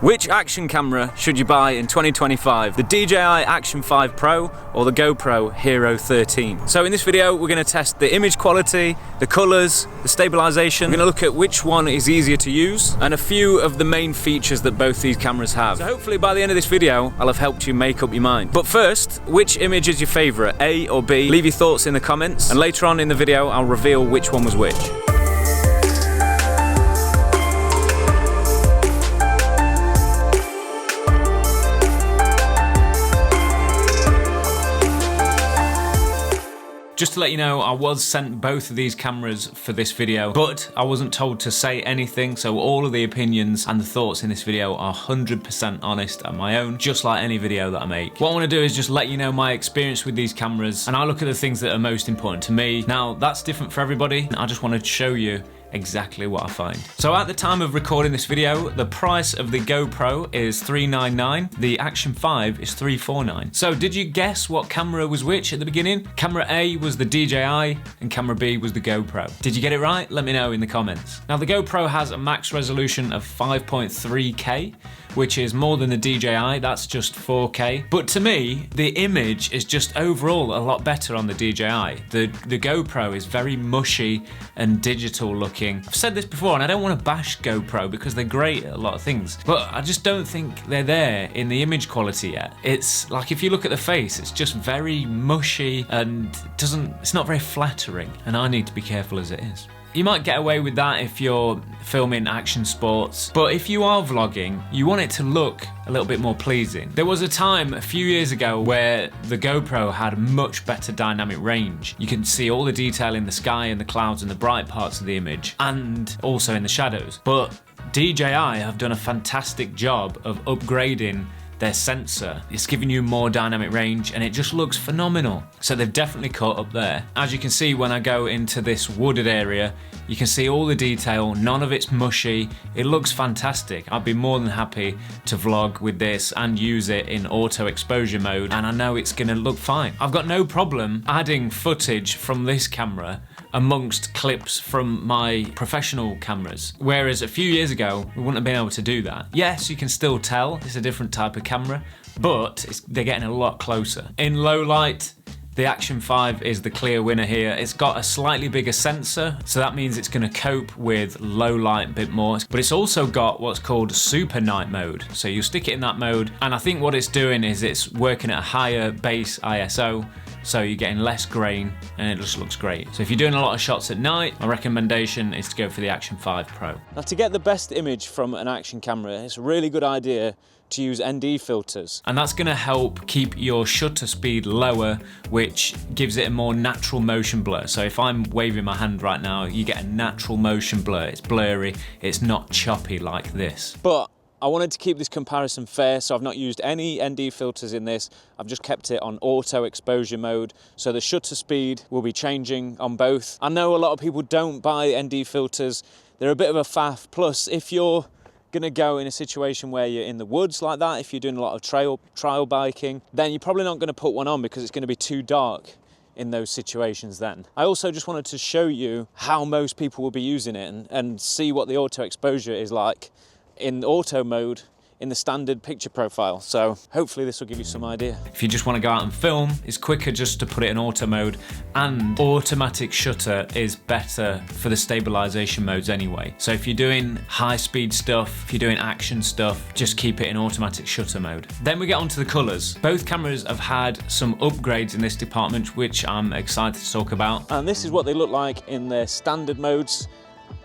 Which action camera should you buy in 2025? The DJI Action 5 Pro or the GoPro Hero 13? So in this video, we're going to test the image quality, the colours, the stabilization. We're going to look at which one is easier to use and a few of the main features that both these cameras have. So hopefully by the end of this video, I'll have helped you make up your mind. But first, which image is your favourite, A or B? Leave your thoughts in the comments, and later on in the video, I'll reveal which one was which. Just to let you know, I was sent both of these cameras for this video, but I wasn't told to say anything, so all of the opinions and the thoughts in this video are 100% honest and my own, just like any video that I make. What I want to do is just let you know my experience with these cameras, and I look at the things that are most important to me. Now, that's different for everybody. I just want to show you exactly what I find. So at the time of recording this video, the price of the GoPro is $399, the Action 5 is $349. So did you guess what camera was which at the beginning? Camera A was the DJI and camera B was the GoPro. Did you get it right? Let me know in the comments. Now the GoPro has a max resolution of 5.3K, which is more than the DJI, that's just 4K. But to me, the image is just overall a lot better on the DJI. The GoPro is very mushy and digital looking. I've said this before, and I don't want to bash GoPro because they're great at a lot of things, but I just don't think they're there in the image quality yet. It's like, if you look at the face, it's just very mushy and it's not very flattering, and I need to be careful as it is. You might get away with that if you're filming action sports, but if you are vlogging, you want it to look a little bit more pleasing. There was a time a few years ago where the GoPro had much better dynamic range. You can see all the detail in the sky and the clouds and the bright parts of the image, and also in the shadows. But DJI have done a fantastic job of upgrading their sensor. It's giving you more dynamic range and it just looks phenomenal. So they've definitely caught up there. As you can see, when I go into this wooded area, you can see all the detail, none of it's mushy. It looks fantastic. I'd be more than happy to vlog with this and use it in auto exposure mode, and I know it's gonna look fine. I've got no problem adding footage from this camera amongst clips from my professional cameras. Whereas a few years ago, we wouldn't have been able to do that. Yes, you can still tell it's a different type of camera, but they're getting a lot closer. In low light, the Action 5 is the clear winner here. It's got a slightly bigger sensor, so that means it's gonna cope with low light a bit more, but it's also got what's called super night mode. So you stick it in that mode, and I think what it's doing is it's working at a higher base ISO, so you're getting less grain and it just looks great. So if you're doing a lot of shots at night, my recommendation is to go for the Action 5 Pro. Now, to get the best image from an action camera, it's a really good idea to use ND filters. And that's gonna help keep your shutter speed lower, which gives it a more natural motion blur. So if I'm waving my hand right now, you get a natural motion blur. It's blurry, it's not choppy like this. But I wanted to keep this comparison fair, so I've not used any ND filters in this. I've just kept it on auto exposure mode, so the shutter speed will be changing on both. I know a lot of people don't buy ND filters. They're a bit of a faff. Plus, if you're gonna go in a situation where you're in the woods like that, if you're doing a lot of trail biking, then you're probably not gonna put one on because it's gonna be too dark in those situations then. I also just wanted to show you how most people will be using it and see what the auto exposure is like in auto mode in the standard picture profile. So hopefully this will give you some idea. If you just want to go out and film, it's quicker just to put it in auto mode, and automatic shutter is better for the stabilization modes anyway. So if you're doing high speed stuff, if you're doing action stuff, just keep it in automatic shutter mode. Then we get onto the colors. Both cameras have had some upgrades in this department, which I'm excited to talk about. And this is what they look like in their standard modes.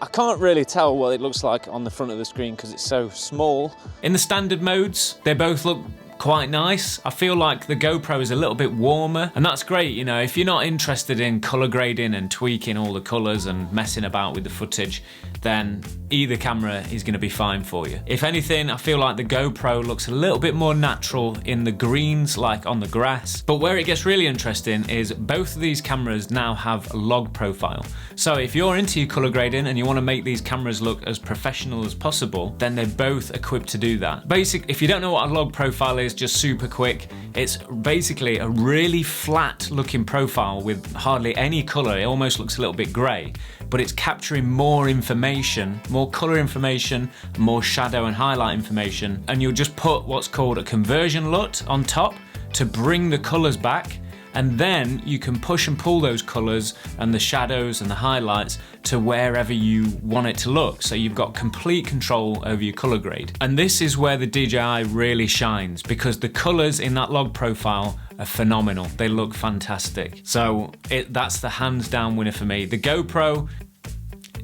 I can't really tell what it looks like on the front of the screen because it's so small. In the standard modes, they both look quite nice. I feel like the GoPro is a little bit warmer, and that's great. You know, if you're not interested in color grading and tweaking all the colors and messing about with the footage, then either camera is going to be fine for you. If anything, I feel like the GoPro looks a little bit more natural in the greens, like on the grass. But where it gets really interesting is both of these cameras now have a log profile. So if you're into your color grading and you want to make these cameras look as professional as possible, then they're both equipped to do that. If you don't know what a log profile is, is just super quick. It's basically a really flat looking profile with hardly any color. It almost looks a little bit gray, but it's capturing more information, more color information, more shadow and highlight information. And you'll just put what's called a conversion LUT on top to bring the colors back. And then you can push and pull those colors and the shadows and the highlights to wherever you want it to look. So you've got complete control over your color grade. And this is where the DJI really shines, because the colors in that log profile are phenomenal. They look fantastic. So that's the hands down winner for me. The GoPro,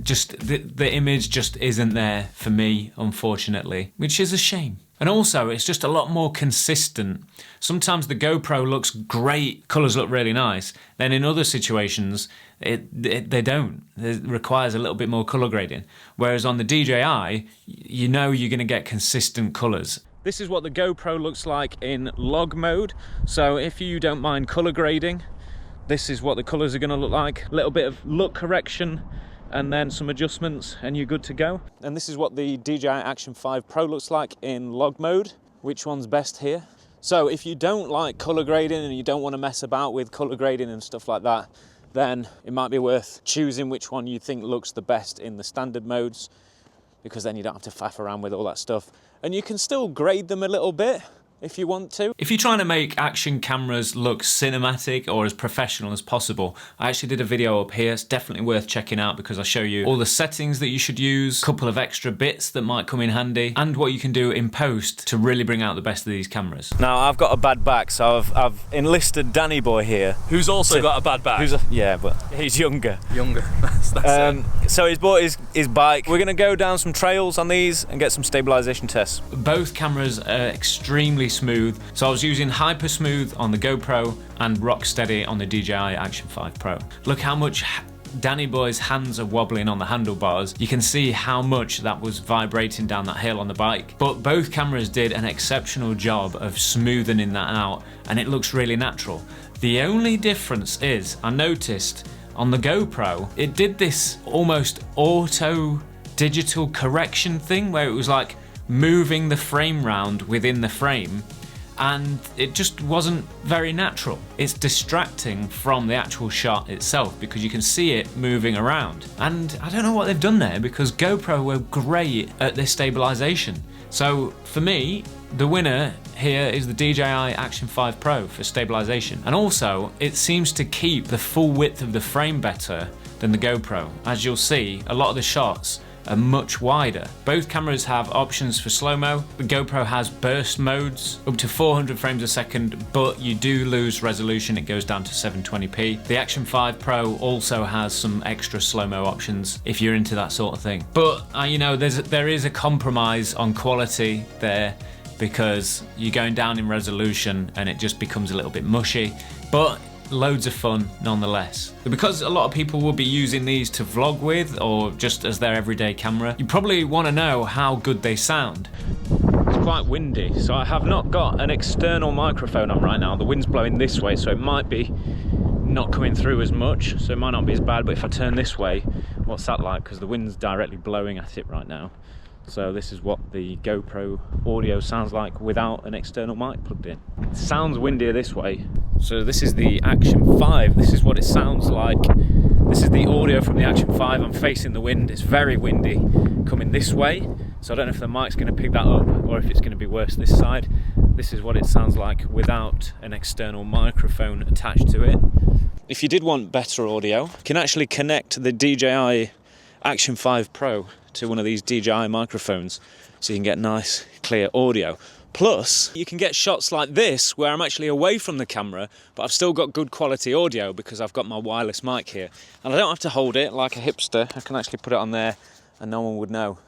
just the image just isn't there for me, unfortunately, which is a shame. And also, it's just a lot more consistent. Sometimes the GoPro looks great, colors look really nice. Then in other situations, they don't. It requires a little bit more color grading. Whereas on the DJI, you know you're gonna get consistent colors. This is what the GoPro looks like in log mode. So if you don't mind color grading, this is what the colors are gonna look like. A little bit of look correction, and then some adjustments and you're good to go. And this is what the DJI Action 5 Pro looks like in log mode. Which one's best here? So if you don't like color grading and you don't want to mess about with color grading and stuff like that, then it might be worth choosing which one you think looks the best in the standard modes, because then you don't have to faff around with all that stuff. And you can still grade them a little bit if you want to. If you're trying to make action cameras look cinematic or as professional as possible, I actually did a video up here. It's definitely worth checking out because I show you all the settings that you should use, a couple of extra bits that might come in handy, and what you can do in post to really bring out the best of these cameras. Now, I've got a bad back, so I've enlisted Danny Boy here. Who's also got a bad back. Yeah, but he's younger. Younger. That's it. So he's bought his bike. We're gonna go down some trails on these and get some stabilization tests. Both cameras are extremely smooth. So I was using Hyper Smooth on the GoPro and Rock Steady on the DJI Action 5 Pro. Look how much Danny Boy's hands are wobbling on the handlebars. You can see how much that was vibrating down that hill on the bike. But both cameras did an exceptional job of smoothing that out, and it looks really natural. The only difference is, I noticed on the GoPro, it did this almost auto digital correction thing where it was like moving the frame round within the frame, and it just wasn't very natural. It's distracting from the actual shot itself because you can see it moving around. And I don't know what they've done there, because GoPro were great at this stabilization. So for me, the winner here is the DJI Action 5 Pro for stabilization. And also, it seems to keep the full width of the frame better than the GoPro. As you'll see, a lot of the shots are much wider. Both cameras have options for slow-mo. The GoPro has burst modes up to 400 frames a second, but you do lose resolution. It goes down to 720p. The Action 5 Pro also has some extra slow-mo options if you're into that sort of thing. But you know, there is a compromise on quality there, because you're going down in resolution and it just becomes a little bit mushy. But loads of fun nonetheless. Because a lot of people will be using these to vlog with or just as their everyday camera, you probably want to know how good they sound. It's quite windy, so I have not got an external microphone on right now. The wind's blowing this way, so it might be not coming through as much, so it might not be as bad. But if I turn this way, what's that like? Because the wind's directly blowing at it right now. So this is what the GoPro audio sounds like without an external mic plugged in. It sounds windier this way. So this is the Action 5. This is what it sounds like. This is the audio from the Action 5. I'm facing the wind. It's very windy coming this way. So I don't know if the mic's going to pick that up or if it's going to be worse this side. This is what it sounds like without an external microphone attached to it. If you did want better audio, you can actually connect the DJI Action 5 Pro to one of these DJI microphones so you can get nice clear audio. Plus, you can get shots like this where I'm actually away from the camera, but I've still got good quality audio because I've got my wireless mic here. And I don't have to hold it like a hipster. I can actually put it on there and no one would know.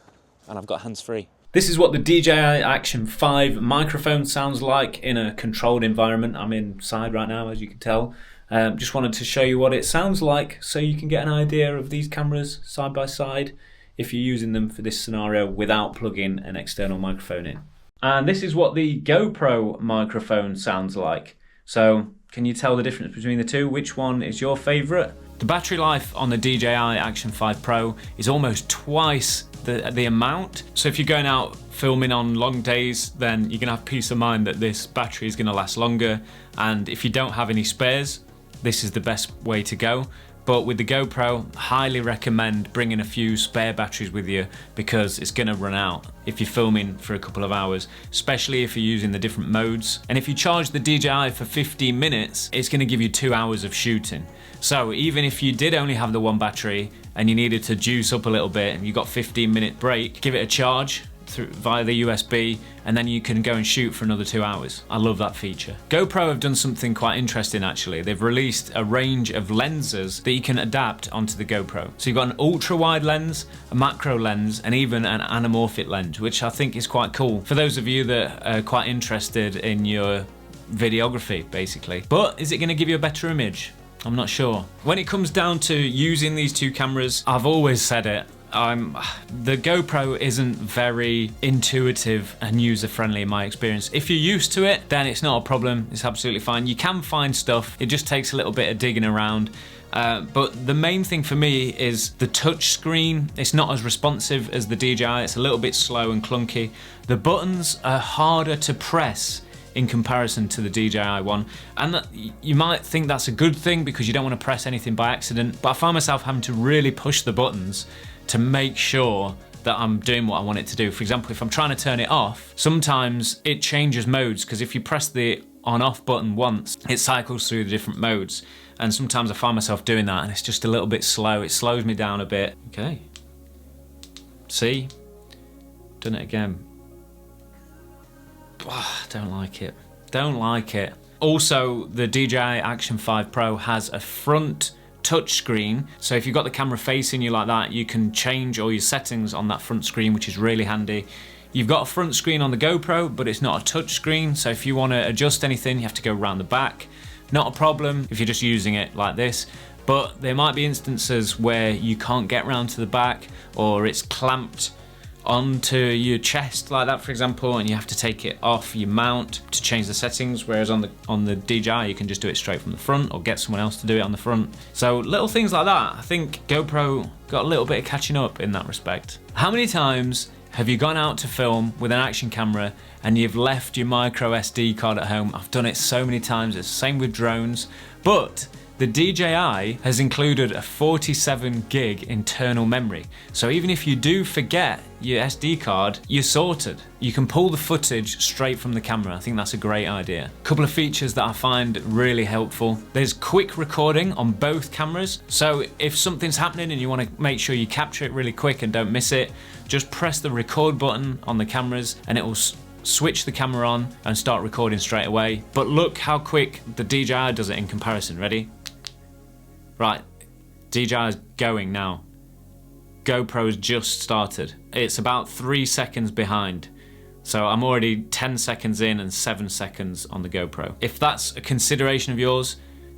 And I've got hands-free. This is what the DJI Action 5 microphone sounds like in a controlled environment. I'm inside right now, as you can tell. Just wanted to show you what it sounds like so you can get an idea of these cameras side by side if you're using them for this scenario without plugging an external microphone in. And this is what the GoPro microphone sounds like. So can you tell the difference between the two? Which one is your favorite? The battery life on the DJI Action 5 Pro is almost twice the amount. So if you're going out filming on long days, then you're gonna have peace of mind that this battery is gonna last longer. And if you don't have any spares, this is the best way to go. But with the GoPro, highly recommend bringing a few spare batteries with you because it's gonna run out if you're filming for a couple of hours, especially if you're using the different modes. And if you charge the DJI for 15 minutes, it's gonna give you 2 hours of shooting. So even if you did only have the one battery and you needed to juice up a little bit and you got 15-minute break, give it a charge via the USB, and then you can go and shoot for another 2 hours. I love that feature. GoPro have done something quite interesting actually. They've released a range of lenses that you can adapt onto the GoPro. So you've got an ultra wide lens, a macro lens, and even an anamorphic lens, which I think is quite cool for those of you that are quite interested in your videography basically. But is it going to give you a better image? I'm not sure. When it comes down to using these two cameras, I've always said it, the GoPro isn't very intuitive and user-friendly in my experience. If you're used to it, then it's not a problem, it's absolutely fine. You can find stuff, it just takes a little bit of digging around. But the main thing for me is the touch screen. It's not as responsive as the DJI, it's a little bit slow and clunky. The buttons are harder to press in comparison to the DJI one, and you might think that's a good thing because you don't want to press anything by accident, but I find myself having to really push the buttons to make sure that I'm doing what I want it to do. For example, if I'm trying to turn it off, sometimes it changes modes because if you press the on-off button once, it cycles through the different modes, and sometimes I find myself doing that and it's just a little bit slow. It slows me down a bit. Okay, see, done it again. Oh, don't like it, don't like it. Also, the DJI Action 5 Pro has a front touch screen, so if you've got the camera facing you like that, you can change all your settings on that front screen, which is really handy. You've got a front screen on the GoPro, but it's not a touch screen, so if you want to adjust anything, you have to go around the back. Not a problem if you're just using it like this, but there might be instances where you can't get round to the back, or it's clamped onto your chest like that, for example, and you have to take it off your mount to change the settings, whereas on the DJI you can just do it straight from the front or get someone else to do it on the front. So little things like that. I think GoPro got a little bit of catching up in that respect. How many times have you gone out to film with an action camera and you've left your micro SD card at home? I've done it so many times. It's the same with drones, but the DJI has included a 47 gig internal memory. So even if you do forget your SD card, you're sorted. You can pull the footage straight from the camera. I think that's a great idea. A couple of features that I find really helpful. There's quick recording on both cameras. So if something's happening and you want to make sure you capture it really quick and don't miss it, just press the record button on the cameras and it will switch the camera on and start recording straight away. But look how quick the DJI does it in comparison. Ready? Right, DJI is going now. GoPro's just started. It's about 3 seconds behind. So I'm already 10 seconds in and 7 seconds on the GoPro. If that's a consideration of yours,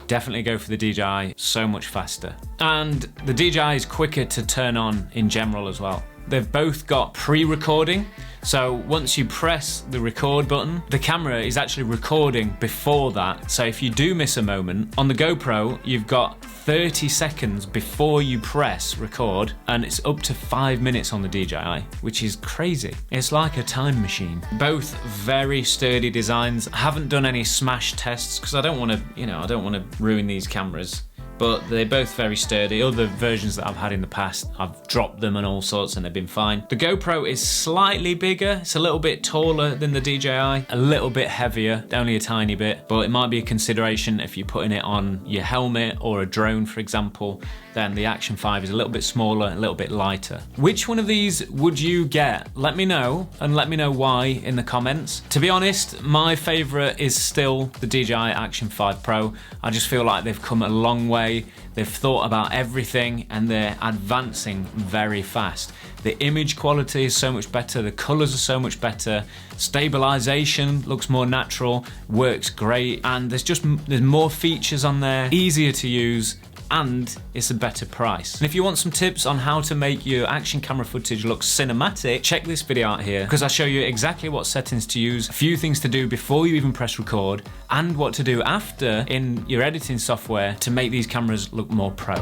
definitely go for the DJI, so much faster. And the DJI is quicker to turn on in general as well. They've both got pre-recording, so once you press the record button, the camera is actually recording before that. So if you do miss a moment, on the GoPro, you've got 30 seconds before you press record, and it's up to 5 minutes on the DJI, which is crazy. It's like a time machine. Both very sturdy designs. I haven't done any smash tests because I don't want to ruin these cameras. But they're both very sturdy. Other versions that I've had in the past, I've dropped them and all sorts and they've been fine. The GoPro is slightly bigger. It's a little bit taller than the DJI, a little bit heavier, only a tiny bit, but it might be a consideration if you're putting it on your helmet or a drone, for example. Then the Action 5 is a little bit smaller, a little bit lighter. Which one of these would you get? Let me know, and let me know why in the comments. To be honest, my favorite is still the DJI Action 5 Pro. I just feel like they've come a long way. They've thought about everything and they're advancing very fast. The image quality is so much better, the colors are so much better, stabilization looks more natural, works great, and there's more features on there, easier to use, and it's a better price. And if you want some tips on how to make your action camera footage look cinematic, check this video out here, because I show you exactly what settings to use, a few things to do before you even press record, and what to do after in your editing software to make these cameras look more pro.